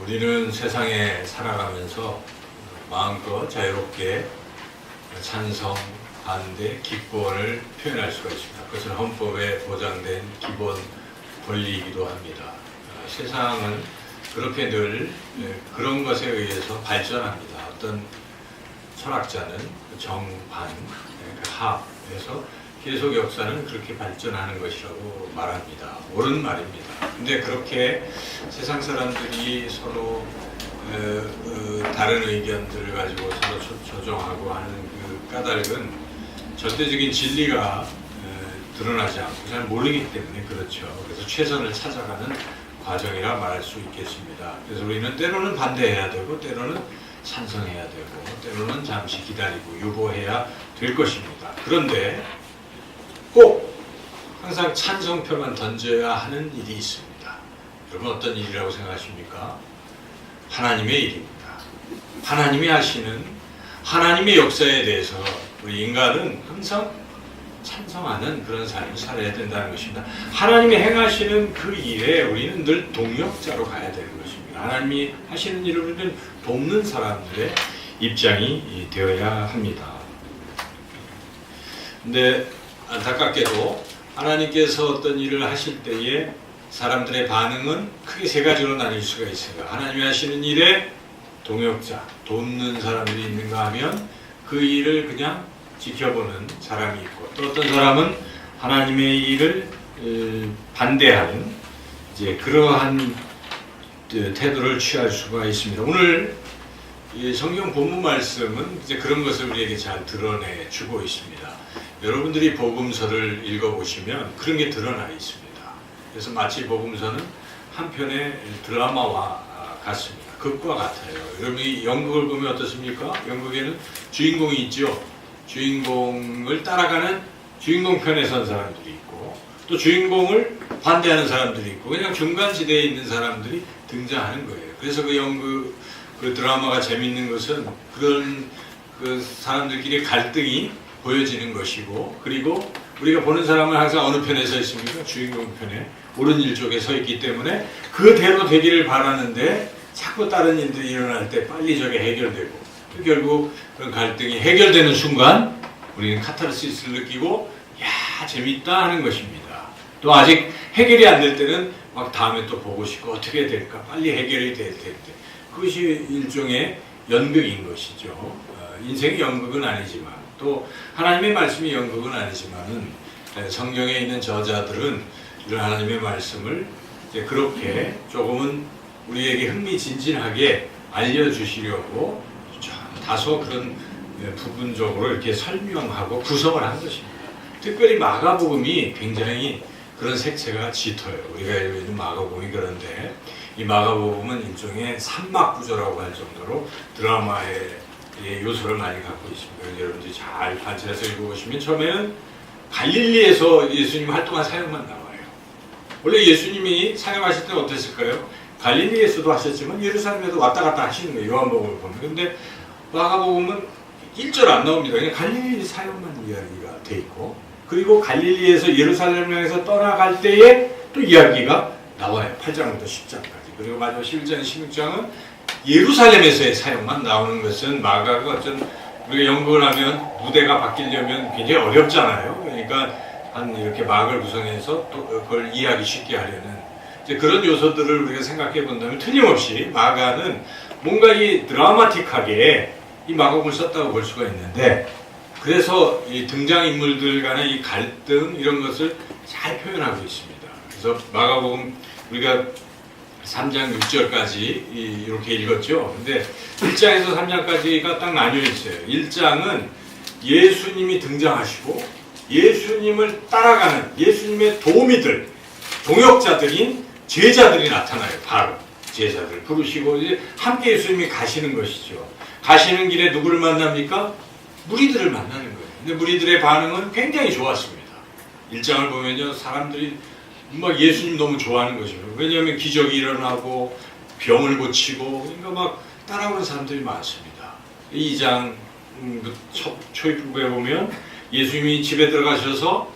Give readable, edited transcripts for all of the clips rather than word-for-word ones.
우리는 세상에 살아가면서 마음껏 자유롭게 찬성, 반대, 기권을 표현할 수가 있습니다. 그것은 헌법에 보장된 기본 권리이기도 합니다. 세상은 그렇게 늘 그런 것에 의해서 발전합니다. 어떤 철학자는 정반, 합에서 계속 역사는 그렇게 발전하는 것이라고 말합니다. 옳은 말입니다. 근데 그렇게 세상 사람들이 서로 다른 의견들을 가지고 서로 조정하고 하는 그 까닭은 절대적인 진리가 드러나지 않고 잘 모르기 때문에 그렇죠. 그래서 최선을 찾아가는 과정이라 말할 수 있겠습니다. 그래서 우리는 때로는 반대해야 되고 때로는 찬성해야 되고 때로는 잠시 기다리고 유보해야 될 것입니다. 그런데 꼭 항상 찬성표만 던져야 하는 일이 있습니다. 여러분 어떤 일이라고 생각하십니까? 하나님의 일입니다. 하나님이 하시는 하나님의 역사에 대해서 우리 인간은 항상 찬성하는 그런 삶을 살아야 된다는 것입니다. 하나님이 행하시는 그 일에 우리는 늘 동역자로 가야 되는 것입니다. 하나님이 하시는 일을 우리는 돕는 사람들의 입장이 되어야 합니다. 근데 안타깝게도 하나님께서 어떤 일을 하실 때에 사람들의 반응은 크게 세 가지로 나뉠 수가 있어요. 하나님이 하시는 일에 동역자, 돕는 사람들이 있는가 하면 그 일을 그냥 지켜보는 사람이 있고 또 어떤 사람은 하나님의 일을 반대하는 이제 그러한 태도를 취할 수가 있습니다. 오늘 성경 본문 말씀은 이제 그런 것을 우리에게 잘 드러내 주고 있습니다. 여러분들이 복음서를 읽어보시면 그런 게 드러나 있습니다. 그래서 마치 복음서는 한편의 드라마와 같습니다. 극과 같아요. 여러분이 연극을 보면 어떻습니까? 연극에는 주인공이 있죠. 주인공을 따라가는 주인공 편에 선 사람들이 있고 또 주인공을 반대하는 사람들이 있고 그냥 중간 지대에 있는 사람들이 등장하는 거예요. 그래서 그 연극, 그 드라마가 재밌는 것은 그런 그 사람들끼리 갈등이 보여지는 것이고 그리고 우리가 보는 사람은 항상 어느 편에 서 있습니까? 주인공 편에 옳은 일 쪽에 서 있기 때문에 그대로 되기를 바라는데 자꾸 다른 일들이 일어날 때 빨리 저게 해결되고 결국 그런 갈등이 해결되는 순간 우리는 카타르시스를 느끼고 야 재밌다 하는 것입니다. 또 아직 해결이 안 될 때는 막 다음에 또 보고 싶고 어떻게 될까 빨리 해결이 될 텐데 그것이 일종의 연극인 것이죠. 인생이 연극은 아니지만 또 하나님의 말씀이 연극은 아니지만은 성경에 있는 저자들은 이런 하나님의 말씀을 이제 그렇게 조금은 우리에게 흥미진진하게 알려주시려고 다소 그런 부분적으로 이렇게 설명하고 구성을 한 것입니다. 특별히 마가복음이 굉장히 그런 색채가 짙어요. 우리가 알고 있는 마가복음이 그런데 이 마가복음은 일종의 산막구조라고 할 정도로 드라마의 요소를 많이 갖고 있습니다. 여러분들이 잘 관찰해서 읽어보시면 처음에는 갈릴리에서 예수님 활동한 사역만 나와요. 원래 예수님이 사역하실 때는 어땠을까요? 갈릴리에서도 하셨지만 예루살렘에도 왔다 갔다 하시는 거예요. 요한복음을 보면. 근데 마가복음은 1절 안 나옵니다. 그냥 갈릴리 사역만 이야기가 돼 있고 그리고 갈릴리에서 예루살렘에서 떠나갈 때에 또 이야기가 나와요. 8장부터 10장까지. 그리고 마지막 11장, 16장은 예루살렘에서의 사역만 나오는 것은 마가가 어떤 우리가 연극을 하면 무대가 바뀌려면 굉장히 어렵잖아요. 그러니까 한 이렇게 막을 구성해서 또 그걸 이해하기 쉽게 하려는 이제 그런 요소들을 우리가 생각해 본다면 틀림없이 마가는 뭔가 이 드라마틱하게 이 마가복음을 썼다고 볼 수가 있는데 그래서 이 등장인물들 간의 이 갈등 이런 것을 잘 표현하고 있습니다. 그래서 마가복음 우리가 3장 6절까지 이렇게 읽었죠. 근데 1장에서 3장까지가 딱 나뉘어 있어요. 1장은 예수님이 등장하시고 예수님을 따라가는 예수님의 도우미들, 동역자들인 제자들이 나타나요. 바로 제자들 부르시고 이제 함께 예수님이 가시는 것이죠. 가시는 길에 누구를 만납니까? 무리들을 만나는 거예요. 근데 무리들의 반응은 굉장히 좋았습니다. 1장을 보면요. 사람들이 막 예수님 너무 좋아하는 것이죠. 왜냐하면 기적이 일어나고 병을 고치고 그러니까 막 따라오는 사람들이 많습니다. 2장 초입부에 보면 예수님이 집에 들어가셔서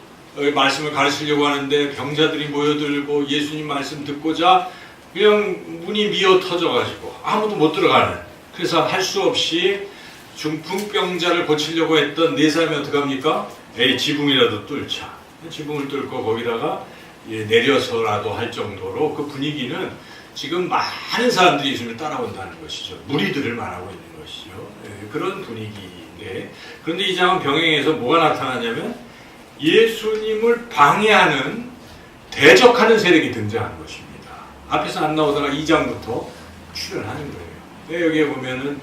말씀을 가르치려고 하는데 병자들이 모여들고 예수님 말씀 듣고자 그냥 문이 미어 터져가지고 아무도 못 들어가는, 그래서 할 수 없이 중풍병자를 고치려고 했던 네 사람이 어떡합니까? 에이, 지붕이라도 뚫자. 지붕을 뚫고 거기다가 내려서라도 할 정도로 그 분위기는 지금 많은 사람들이 예수님을 따라온다는 것이죠. 무리들을 말하고 있는 것이죠. 그런 분위기인데, 그런데 이 장은 병행해서 뭐가 나타나냐면 예수님을 방해하는, 대적하는 세력이 등장하는 것입니다. 앞에서 안 나오다가 2장부터 출현하는 거예요. 여기에 보면은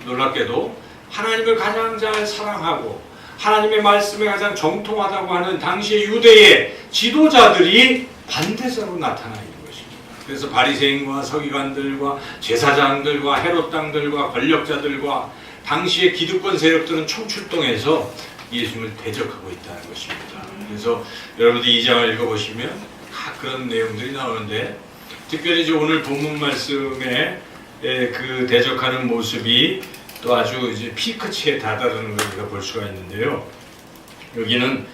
놀랍게도 하나님을 가장 잘 사랑하고 하나님의 말씀에 가장 정통하다고 하는 당시의 유대의 지도자들이 반대자로 나타나 있는 것입니다. 그래서 바리새인과 서기관들과 제사장들과 헤롯 당들과 권력자들과 당시의 기득권 세력들은 총출동해서 예수님을 대적하고 있다는 것입니다. 그래서 여러분들이 2장을 읽어보시면 그런 내용들이 나오는데, 특별히 이제 오늘 본문 말씀에 그 대적하는 모습이 또 아주 이제 피크치에 다다르는 걸 우리가 볼 수가 있는데요. 여기는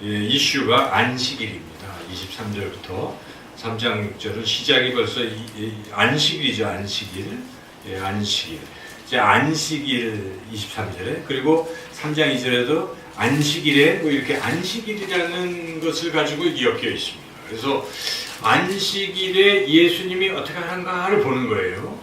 이슈가 안식일입니다. 23절부터 3장 6절은 시작이 벌써 안식일이죠. 안식일. 안식일. 이제 안식일 23절에, 그리고 3장 2절에도 안식일에 뭐 이렇게 안식일이라는 것을 가지고 엮여 있습니다. 그래서 안식일에 예수님이 어떻게 하는가를 보는 거예요.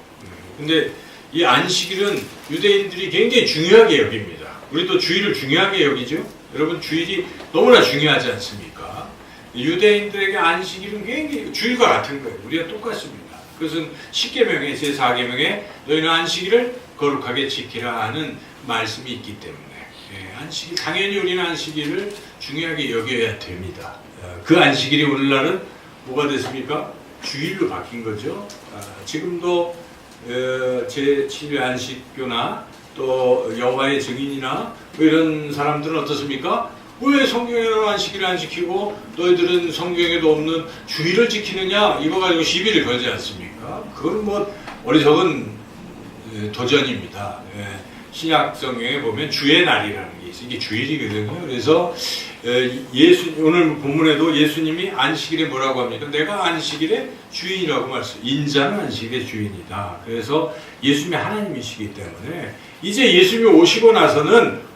근데 이 안식일은 유대인들이 굉장히 중요하게 여깁니다. 우리도 주일을 중요하게 여기죠. 여러분, 주일이 너무나 중요하지 않습니까? 유대인들에게 안식일은 굉장히 주일과 같은 거예요. 우리가 똑같습니다. 그것은 10계명에 제4계명에 너희는 안식일을 거룩하게 지키라 하는 말씀이 있기 때문에 안식일, 당연히 우리는 안식일을 중요하게 여겨야 됩니다. 그 안식일이 오늘날은 뭐가 됐습니까? 주일로 바뀐 거죠. 지금도 제7일 안식교나 또 여호와의 증인이나 뭐 이런 사람들은 어떻습니까? 왜 성경에는 안식일을 안 지키고 너희들은 성경에도 없는 주일을 지키느냐, 이거 가지고 시비를 걸지 않습니까? 그건 뭐 어리석은 도전입니다. 신약 성경에 보면 주의 날이라는 게 있어요. 이게 주일이거든요. 그래서 오늘 본문에도 예수님이 안식일에 뭐라고 합니까? 내가 안식일의 주인이라고 말씀. 인자는 안식일의 주인이다. 그래서 예수님이 하나님이시기 때문에 이제 예수님이 오시고 나서는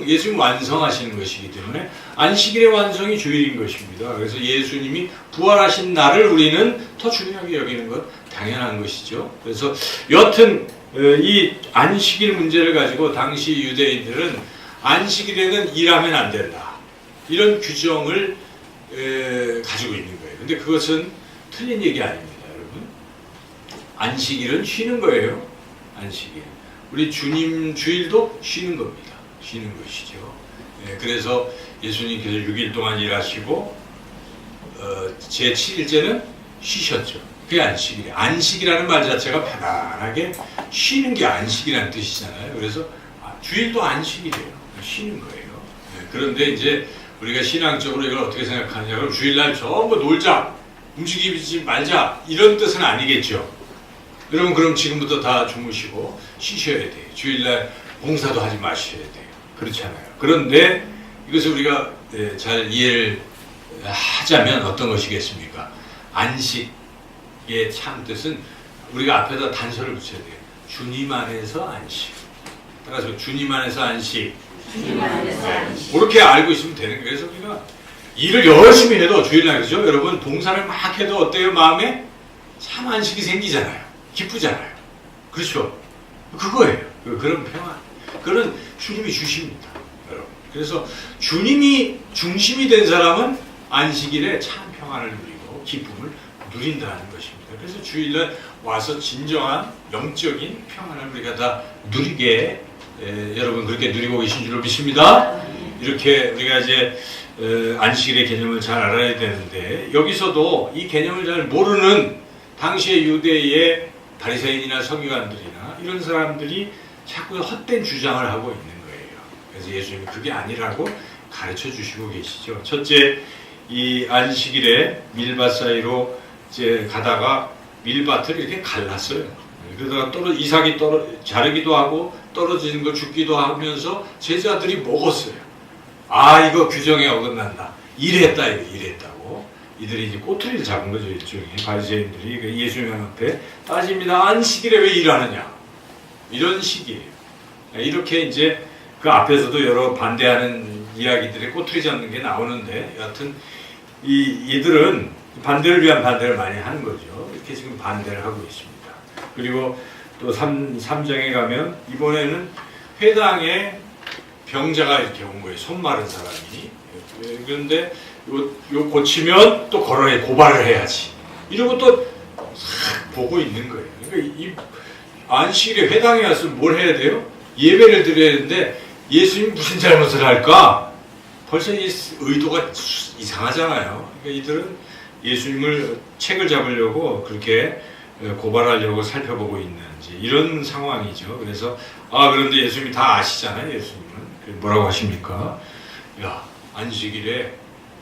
예수님 완성하시는 것이기 때문에 안식일의 완성이 주일인 것입니다. 그래서 예수님이 부활하신 날을 우리는 더 중요하게 여기는 것 당연한 것이죠. 그래서 여튼 이 안식일 문제를 가지고 당시 유대인들은 안식일에는 일하면 안 된다, 이런 규정을 가지고 있는 거예요. 근데 그것은 틀린 얘기 아닙니다, 여러분. 안식일은 쉬는 거예요. 안식일. 우리 주님 주일도 쉬는 겁니다. 쉬는 것이죠. 그래서 예수님께서 6일 동안 일하시고 제7일째는 쉬셨죠. 그게 안식일이에요. 안식이라는 말 자체가 편안하게 쉬는 게 안식이라는 뜻이잖아요. 그래서 주일도 안식이래요. 쉬는 거예요. 그런데 이제 우리가 신앙적으로 이걸 어떻게 생각하냐, 그럼 주일날 전부 놀자, 움직이지 말자, 이런 뜻은 아니겠죠. 여러분, 그럼 지금부터 다 주무시고 쉬셔야 돼요. 주일날 봉사도 하지 마셔야 돼요. 그렇잖아요. 그런데 이것을 우리가 잘 이해를 하자면 어떤 것이겠습니까? 안식의 참 뜻은 우리가 앞에다 단서를 붙여야 돼요. 주님 안에서 안식. 따라서 주님 안에서 안식. 그렇게 알고 있으면 되는 거예요. 그래서 우리가 일을 열심히 해도 주일날, 그죠? 여러분, 봉사를 막 해도 어때요? 마음에 참 안식이 생기잖아요. 기쁘잖아요. 그렇죠? 그거예요. 그런 평안. 그런 주님이 주십니다, 여러분. 그래서 주님이 중심이 된 사람은 안식일에 참 평안을 누리고 기쁨을 누린다는 것입니다. 그래서 주일날 와서 진정한 영적인 평안을 우리가 다 누리게, 여러분 그렇게 누리고 계신 줄로 믿습니다. 이렇게 우리가 이제 안식일의 개념을 잘 알아야 되는데, 여기서도 이 개념을 잘 모르는 당시의 유대의 바리새인이나 서기관들이나 이런 사람들이 자꾸 헛된 주장을 하고 있는 거예요. 그래서 예수님이 그게 아니라고 가르쳐 주시고 계시죠. 첫째, 이 안식일에 밀밭 사이로 이제 가다가 밀밭을 이렇게 갈랐어요. 그러다가 이삭이 자르기도 하고 떨어지는 거 죽기도 하면서 제자들이 먹었어요. 아, 이거 규정에 어긋난다. 이랬다고. 이들이 이제 꼬투리를 잡은 거죠. 일종의 바리새인들이 그 예수님 앞에 따집니다. 안식일에 왜 일하느냐 이런 식이에요. 이렇게 이제 그 앞에서도 여러 반대하는 이야기들의 꼬투리 잡는 게 나오는데 여하튼 이들은 반대를 위한 반대를 많이 하는 거죠. 이렇게 지금 반대를 하고 있습니다. 그리고 또 3장에 가면 이번에는 회당에 병자가 이렇게 온 거예요. 손 마른 사람이. 그런데 요 고치면 또 거론해 고발을 해야지. 이러고 또 보고 있는 거예요. 그러니까 이 안식일에 회당에 와서 뭘 해야 돼요? 예배를 드려야 되는데 예수님이 무슨 잘못을 할까? 벌써 이 의도가 이상하잖아요. 그러니까 이들은 예수님을 책을 잡으려고 그렇게 고발하려고 살펴보고 있는지 이런 상황이죠. 그래서 그런데 예수님이 다 아시잖아요. 예수님은 뭐라고 하십니까? 야, 안식일에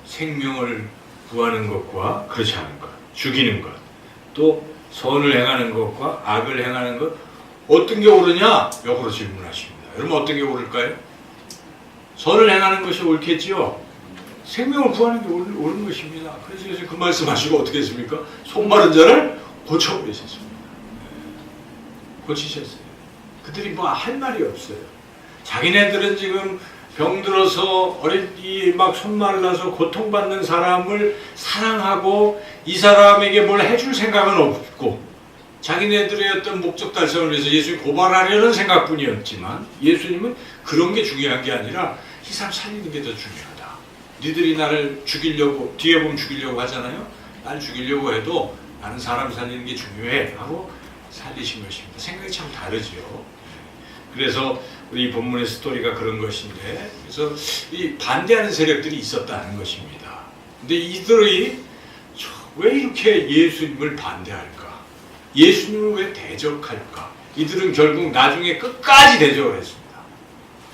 생명을 구하는 것과 그렇지 않은 것, 죽이는 것, 또 선을 행하는 것과 악을 행하는 것 어떤 게 옳으냐? 역으로 질문하십니다. 여러분 어떤 게 옳을까요? 선을 행하는 것이 옳겠지요. 생명을 구하는 게 옳은 것입니다. 그래서 예수님 그 말씀하시고 어떻게 했습니까? 손 마른 자를 고쳐버리셨습니다. 고치셨어요. 그들이 뭐 할 말이 없어요. 자기네들은 지금 병들어서 어린이 막 손 말라서 고통받는 사람을 사랑하고 이 사람에게 뭘 해줄 생각은 없고 자기네들의 어떤 목적 달성을 위해서 예수님 고발하려는 생각뿐이었지만 예수님은 그런 게 중요한 게 아니라 이 사람 살리는 게 더 중요하다. 니들이 나를 죽이려고 뒤에 보면 죽이려고 하잖아요. 날 죽이려고 해도 나는 사람 살리는 게 중요해 하고 살리신 것입니다. 생각이 참 다르죠. 그래서 우리 본문의 스토리가 그런 것인데 그래서 이 반대하는 세력들이 있었다는 것입니다. 근데 이들이 왜 이렇게 예수님을 반대할까? 예수님을 왜 대적할까? 이들은 결국 나중에 끝까지 대적을 했습니다.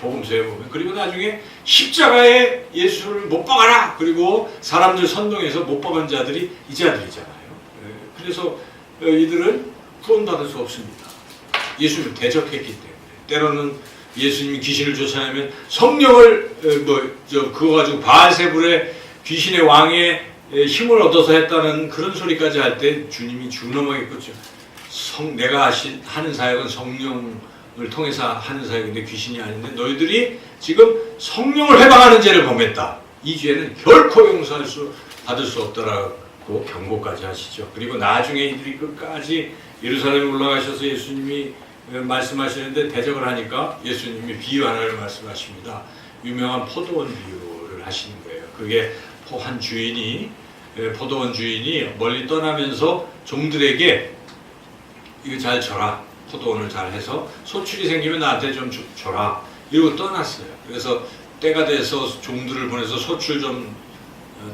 복음서에 보면. 그리고 나중에 십자가에 예수를 못 박아라! 그리고 사람들 선동해서 못 박은 자들이 이 자들이잖아요. 그래서 이들은 구원받을 수 없습니다. 예수님을 대적했기 때문에. 때로는 예수님이 귀신을 쫓아내면 성령을 그거 가지고 바알세불의 귀신의 왕의 힘을 얻어서 했다는 그런 소리까지 할 때 주님이 준엄하겠죠. 내가 하는 사역은 성령을 통해서 하는 사역인데 귀신이 아닌데 너희들이 지금 성령을 해방하는 죄를 범했다. 이 죄는 결코 받을 수 없더라고 경고까지 하시죠. 그리고 나중에 이들이 끝까지 예루살렘에 올라가셔서 예수님이 말씀하시는데 대적을 하니까 예수님이 비유 하나를 말씀하십니다. 유명한 포도원 비유를 하시는 거예요. 그게 한 주인이 포도원 주인이 멀리 떠나면서 종들에게 이거 잘 줘라. 포도원을 잘 해서 소출이 생기면 나한테 좀 줘라. 이러고 떠났어요. 그래서 때가 돼서 종들을 보내서 소출 좀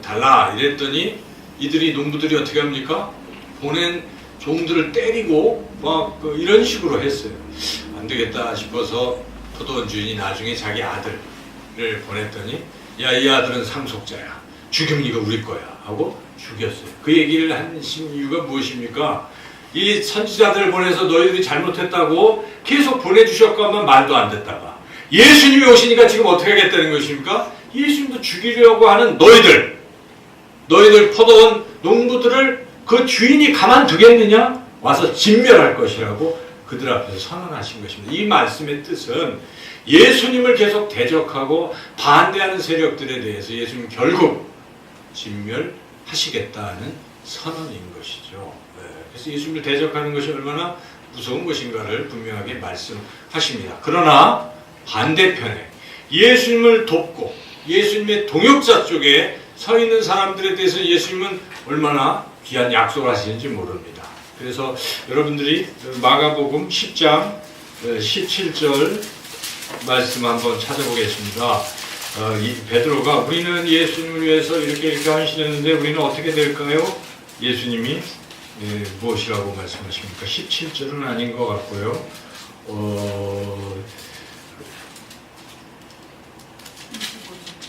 달라 이랬더니 이들이 농부들이 어떻게 합니까? 보낸 종들을 때리고 막 이런 식으로 했어요. 안 되겠다 싶어서 포도원 주인이 나중에 자기 아들을 보냈더니 야, 이 아들은 상속자야. 죽이면 이거 우리 거야 하고 죽였어요. 그 얘기를 하신 이유가 무엇입니까? 이 선지자들을 보내서 너희들이 잘못했다고 계속 보내주셨건만 말도 안 듣다가 예수님이 오시니까 지금 어떻게 하겠다는 것입니까? 예수님도 죽이려고 하는 너희들 포도원 농부들을 그 주인이 가만두겠느냐? 와서 진멸할 것이라고 그들 앞에서 선언하신 것입니다. 이 말씀의 뜻은 예수님을 계속 대적하고 반대하는 세력들에 대해서 예수님 결국 진멸하시겠다는 선언인 것이죠. 그래서 예수님을 대적하는 것이 얼마나 무서운 것인가를 분명하게 말씀하십니다. 그러나 반대편에 예수님을 돕고 예수님의 동역자 쪽에 서 있는 사람들에 대해서 예수님은 얼마나 귀한 약속을 하시는지 모릅니다. 그래서 여러분들이 마가복음 10장 17절 말씀 한번 찾아보겠습니다. 이 베드로가 우리는 예수님을 위해서 이렇게 헌신했는데 우리는 어떻게 될까요? 예수님이 무엇이라고 말씀하십니까? 17절은 아닌 것 같고요.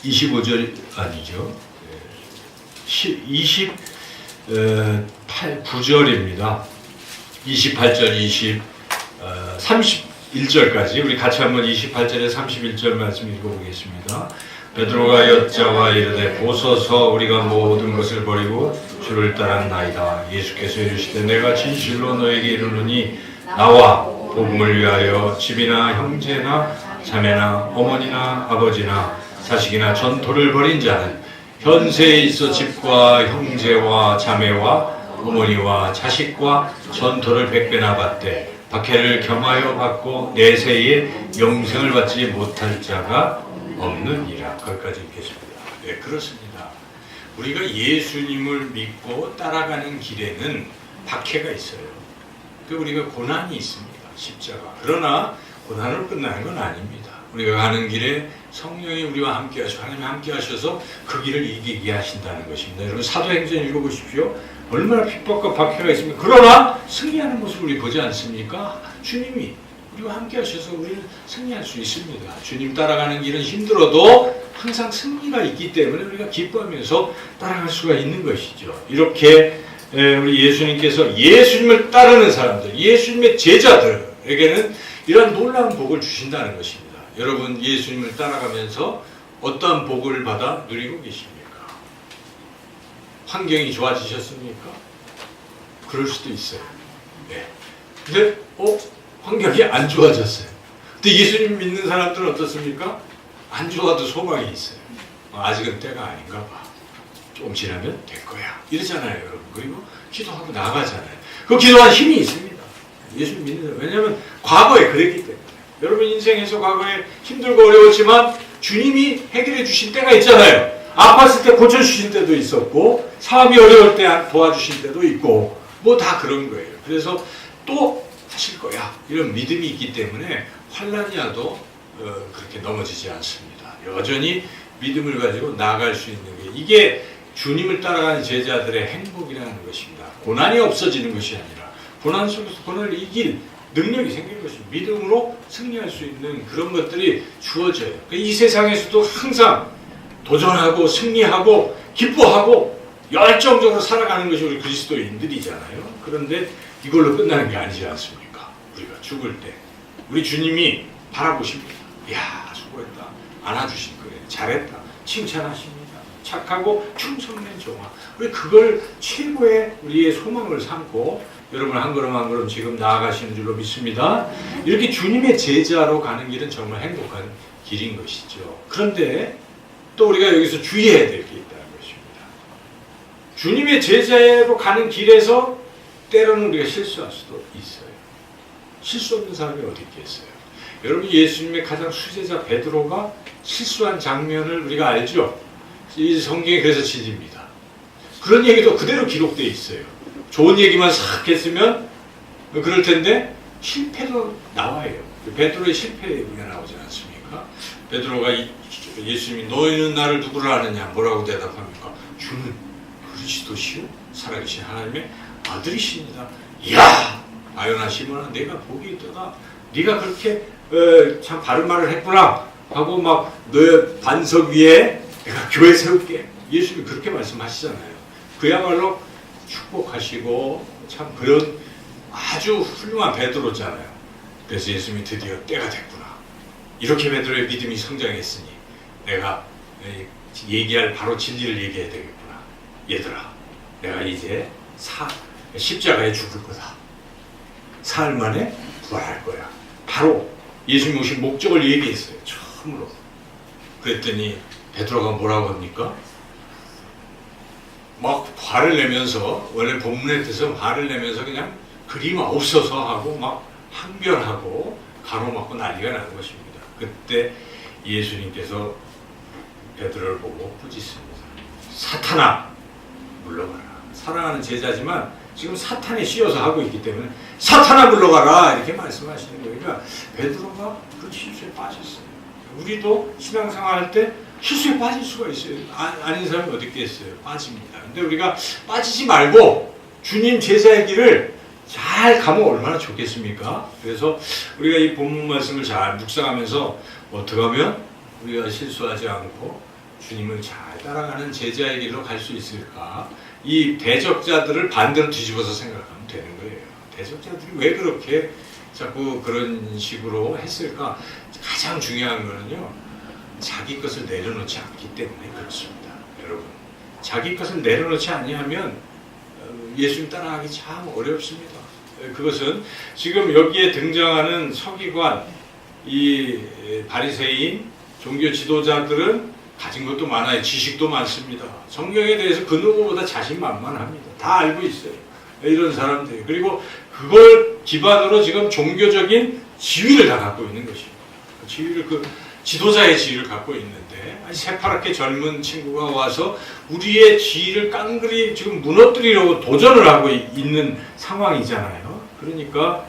25절 아니죠. 9절입니다. 28절, 31절까지 우리 같이 한번 28절에 31절 말씀 읽어보겠습니다. 베드로가 여짜와 이르되 보소서 우리가 모든 것을 버리고 주를 따랐나이다. 예수께서 이르시되 내가 진실로 너에게 이르노니 나와 복음을 위하여 집이나 형제나 자매나 어머니나 아버지나 자식이나 전토를 벌인 자는 현세에 있어 집과 형제와 자매와 어머니와 자식과 전토를 100배나 받되 박해를 겸하여 받고 내세에 영생을 받지 못할 자가 없느니라. 거기까지 읽겠습니다. 네, 그렇습니다. 우리가 예수님을 믿고 따라가는 길에는 박해가 있어요. 우리가 고난이 있습니다. 십자가. 그러나 고난으로 끝나는 건 아닙니다. 우리가 가는 길에 성령이 우리와 함께 하시고 하나님이 함께 하셔서 그 길을 이기게 하신다는 것입니다. 여러분 사도행전 읽어보십시오. 얼마나 핍박과 박해가 있습니까? 그러나 승리하는 모습을 우리 보지 않습니까? 주님이 우리와 함께 하셔서 우리를 승리할 수 있습니다. 주님 따라가는 길은 힘들어도 항상 승리가 있기 때문에 우리가 기뻐하면서 따라갈 수가 있는 것이죠. 이렇게 우리 예수님께서 예수님을 따르는 사람들, 예수님의 제자들에게는 이런 놀라운 복을 주신다는 것입니다. 여러분 예수님을 따라가면서 어떠한 복을 받아 누리고 계십니까? 환경이 좋아지셨습니까? 그럴 수도 있어요. 네. 근데 환경이 안 좋아졌어요. 근데 예수님 믿는 사람들은 어떻습니까? 안 좋아도 소망이 있어요. 아직은 때가 아닌가 봐. 조금 지나면 될 거야. 이러잖아요, 여러분. 그리고 기도하고 나가잖아요. 그 기도한 힘이 있습니다. 예수님 믿는 사람. 왜냐하면 과거에 그랬기 때문에. 여러분 인생에서 과거에 힘들고 어려웠지만 주님이 해결해 주신 때가 있잖아요. 아팠을 때 고쳐주신 때도 있었고 사업이 어려울 때 도와주신 때도 있고 뭐 다 그런 거예요. 그래서 또 하실 거야. 이런 믿음이 있기 때문에 환난이 와도 그렇게 넘어지지 않습니다. 여전히 믿음을 가지고 나아갈 수 있는 게 이게 주님을 따라가는 제자들의 행복이라는 것입니다. 고난이 없어지는 것이 아니라 고난 속에서 고난을 이길 능력이 생기는 것입니다. 믿음으로 승리할 수 있는 그런 것들이 주어져요. 이 세상에서도 항상 도전하고 승리하고 기뻐하고 열정적으로 살아가는 것이 우리 그리스도인들이잖아요. 그런데 이걸로 끝나는 게 아니지 않습니까? 우리가 죽을 때 우리 주님이 바라보십니다. 이야 수고했다. 안아주실 거예요. 잘했다. 칭찬하십니다. 착하고 충성된 종아. 우리 그걸 최고의 우리의 소망을 삼고 여러분 한 걸음 한 걸음 지금 나아가시는 줄로 믿습니다. 이렇게 주님의 제자로 가는 길은 정말 행복한 길인 것이죠. 그런데 또 우리가 여기서 주의해야 될 게 있다는 것입니다. 주님의 제자로 가는 길에서 때로는 우리가 실수할 수도 있어요. 실수 없는 사람이 어디 있겠어요. 여러분 예수님의 가장 수제자 베드로가 실수한 장면을 우리가 알죠. 이 성경에 그래서 진리입니다. 그런 얘기도 그대로 기록되어 있어요. 좋은 얘기만 싹 했으면 그럴 텐데 실패도 나와요. 베드로의 실패 얘기가 나오지 않습니까? 베드로가 예수님이 너희는 나를 누구를 아느냐 뭐라고 대답합니까? 주는 그리스도시요 살아계신 하나님의 아들이십니다. 이야 아요나 시몬아 내가 복이 있도다. 네가 그렇게 참 바른 말을 했구나 하고 막 너의 반석 위에 내가 교회 세울게. 예수님이 그렇게 말씀하시잖아요. 그야말로 축복하시고 참 그런 아주 훌륭한 베드로잖아요. 그래서 예수님이 드디어 때가 됐구나. 이렇게 베드로의 믿음이 성장했으니 내가 얘기할 바로 진리를 얘기해야 되겠구나. 얘들아 내가 이제 십자가에 죽을 거다. 사흘 만에 부활할 거야. 바로 예수님 오신 목적을 얘기했어요. 처음으로. 그랬더니 베드로가 뭐라고 합니까? 막 화를 내면서 원래 본문의 뜻은 화를 내면서 그냥 그림 없어서 하고 막 항변하고 가로막고 난리가 나는 것입니다. 그때 예수님께서 베드로를 보고 꾸짖습니다. 사탄아 물러가라. 사랑하는 제자지만 지금 사탄에 씌어서 하고 있기 때문에 사탄아 물러가라 이렇게 말씀하시는 거예요. 그러니까 베드로가 그 실수에 빠졌어요. 우리도 신앙생활 할 때 실수에 빠질 수가 있어요. 아닌 사람이 어디 있겠어요. 빠집니다. 근데 우리가 빠지지 말고 주님 제자의 길을 잘 가면 얼마나 좋겠습니까? 그래서 우리가 이 본문 말씀을 잘 묵상하면서 어떻게 하면 우리가 실수하지 않고 주님을 잘 따라가는 제자의 길로 갈 수 있을까? 이 대적자들을 반대로 뒤집어서 생각하면 되는 거예요. 대적자들이 왜 그렇게 자꾸 그런 식으로 했을까? 가장 중요한 거는요. 자기 것을 내려놓지 않기 때문에 그렇습니다. 여러분, 자기 것을 내려놓지 아니하면 예수님 따라가기 참 어렵습니다. 그것은 지금 여기에 등장하는 서기관, 이 바리새인, 종교 지도자들은 가진 것도 많아요. 지식도 많습니다. 성경에 대해서 그 누구보다 자신만만합니다. 다 알고 있어요. 이런 사람들이. 그리고 그걸 기반으로 지금 종교적인 지위를 다 갖고 있는 것입니다. 지위를, 그 지도자의 지위를 갖고 있는데, 아주 새파랗게 젊은 친구가 와서 우리의 지위를 깡그리 지금 무너뜨리려고 도전을 하고 있는 상황이잖아요. 그러니까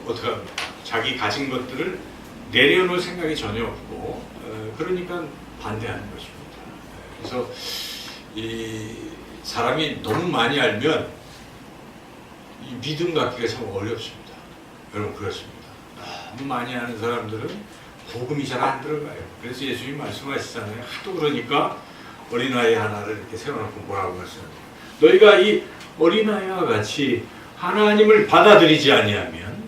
어떡합니까? 자기 가진 것들을 내려놓을 생각이 전혀 없고, 그러니까 반대하는 것입니다. 그래서 이 사람이 너무 많이 알면 이 믿음 갖기가 참 어렵습니다. 여러분, 그렇습니다. 너무 많이 아는 사람들은 복음이 잘 안 들어가요. 그래서 예수님 말씀하시잖아요. 하도 그러니까 어린아이 하나를 이렇게 세워놓고 뭐라고 말씀하세요? 너희가 이 어린아이와 같이 하나님을 받아들이지 아니하면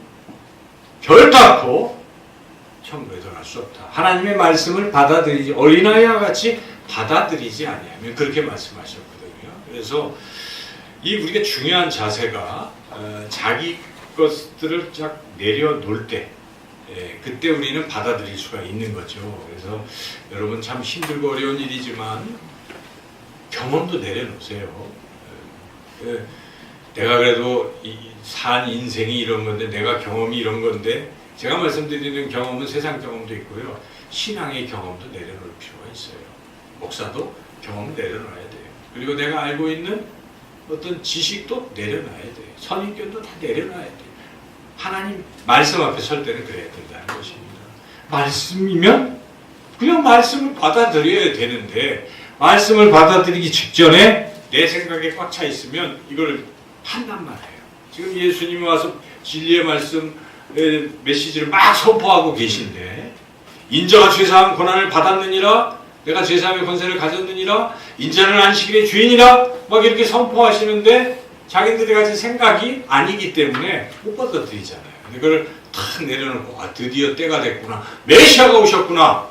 결단코 천국에 들어갈 수 없다. 하나님의 말씀을 받아들이지, 어린아이와 같이 받아들이지 아니하면, 그렇게 말씀하셨거든요. 그래서 이 우리가 중요한 자세가 자기 것들을 쫙 내려놓을 때, 그때 우리는 받아들일 수가 있는 거죠. 그래서 여러분, 참 힘들고 어려운 일이지만 경험도 내려놓으세요. 내가 그래도 산 인생이 이런 건데, 내가 경험이 이런 건데, 제가 말씀드리는 경험은 세상 경험도 있고요. 신앙의 경험도 내려놓을 필요가 있어요. 목사도 경험을 내려놔야 돼요. 그리고 내가 알고 있는 어떤 지식도 내려놔야 돼요. 선입견도 다 내려놔야 돼요. 하나님 말씀 앞에 설 때는 그래야 된다는 것입니다. 말씀이면 그냥 말씀을 받아들여야 되는데, 말씀을 받아들이기 직전에 내 생각에 꽉 차 있으면 이걸 판단만 해요. 지금 예수님이 와서 진리의 말씀 메시지를 막 선포하고 계신데, 인자가 죄사함 권한을 받았느니라, 내가 죄사함의 권세를 가졌느니라, 인자는 안식일의 주인이라 막 이렇게 선포하시는데 자기들이 가진 생각이 아니기 때문에 못 받아들이잖아요. 그걸 탁 내려놓고, 아, 드디어 때가 됐구나, 메시아가 오셨구나,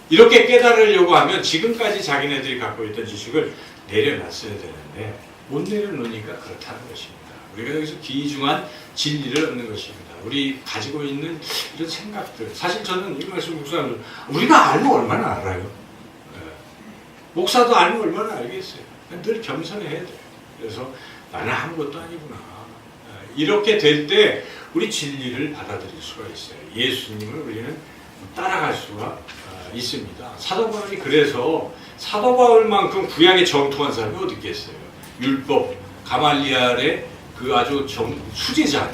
이렇게 깨달으려고 하면 지금까지 자기네들이 갖고 있던 지식을 내려놨어야 되는데 못 내려놓으니까 그렇다는 것입니다. 우리가 여기서 귀중한 진리를 얻는 것입니다. 우리 가지고 있는 이런 생각들, 사실 저는 이 말씀 목사님, 우리가 알면 얼마나 알아요? 목사도 알면 얼마나 알겠어요? 늘 겸손해야 돼요. 그래서 나는 아무것도 아니구나, 이렇게 될 때 우리 진리를 받아들일 수가 있어요. 예수님을 우리는 따라갈 수가 있습니다. 사도 바울이 그래서, 사도 바울만큼 구약에 정통한 사람이 어디 있겠어요? 율법, 가말리알의 그 아주 수제자,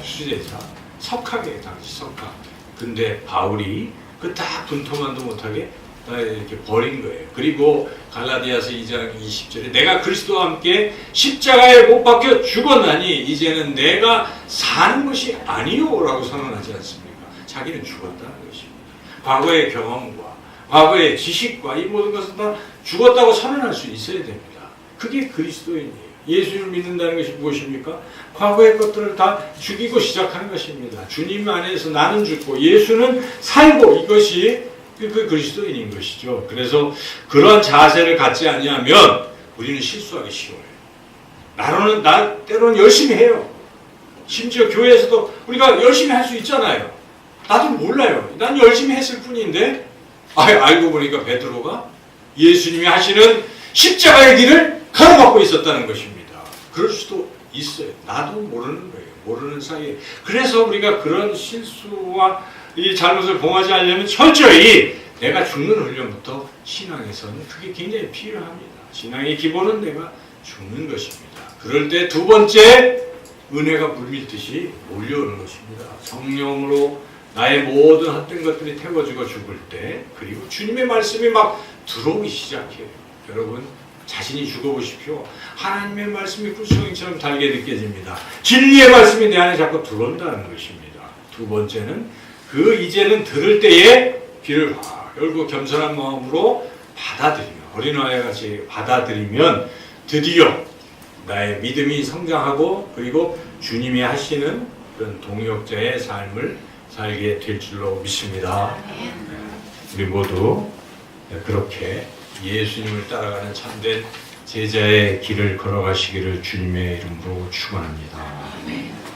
석학이에요, 당시 석학. 근데 바울이 그 딱 분토만도 못하게 이렇게 버린 거예요. 그리고 갈라디아서 2장 20절에 내가 그리스도와 함께 십자가에 못 박혀 죽었나니 이제는 내가 사는 것이 아니요라고 선언하지 않습니까? 자기는 죽었다는 것입니다. 과거의 경험과 과거의 지식과 이 모든 것은 다 죽었다고 선언할 수 있어야 됩니다. 그게 그리스도인이에요. 예수를 믿는다는 것이 무엇입니까? 과거의 것들을 다 죽이고 시작하는 것입니다. 주님 안에서 나는 죽고 예수는 살고, 이것이 그 그리스도인인 것이죠. 그래서 그러한 자세를 갖지 아니하면 우리는 실수하기 쉬워요. 때로는 열심히 해요. 심지어 교회에서도 우리가 열심히 할 수 있잖아요. 나도 몰라요. 난 열심히 했을 뿐인데, 알고 보니까 베드로가 예수님이 하시는 십자가의 길을 가로막고 있었다는 것입니다. 그럴 수도 있어요. 나도 모르는 거예요. 모르는 사이에. 그래서 우리가 그런 실수와 이 잘못을 범하지 않으려면 철저히 내가 죽는 훈련부터 신앙에서는 그게 굉장히 필요합니다. 신앙의 기본은 내가 죽는 것입니다. 그럴 때 두 번째, 은혜가 물밀듯이 몰려오는 것입니다. 성령으로 나의 모든 헛된 것들이 태워지고 죽을 때, 그리고 주님의 말씀이 막 들어오기 시작해요. 여러분, 자신이 죽어보십시오. 하나님의 말씀이 불성이처럼 달게 느껴집니다. 진리의 말씀이 내 안에 자꾸 들어온다는 것입니다. 두 번째는 이제는 들을 때에 귀를 확 열고 겸손한 마음으로 받아들이면, 어린아이와 같이 받아들이면 드디어 나의 믿음이 성장하고, 그리고 주님이 하시는 그런 동역자의 삶을 살게 될 줄로 믿습니다. 우리 모두 그렇게 예수님을 따라가는 참된 제자의 길을 걸어가시기를 주님의 이름으로 축원합니다.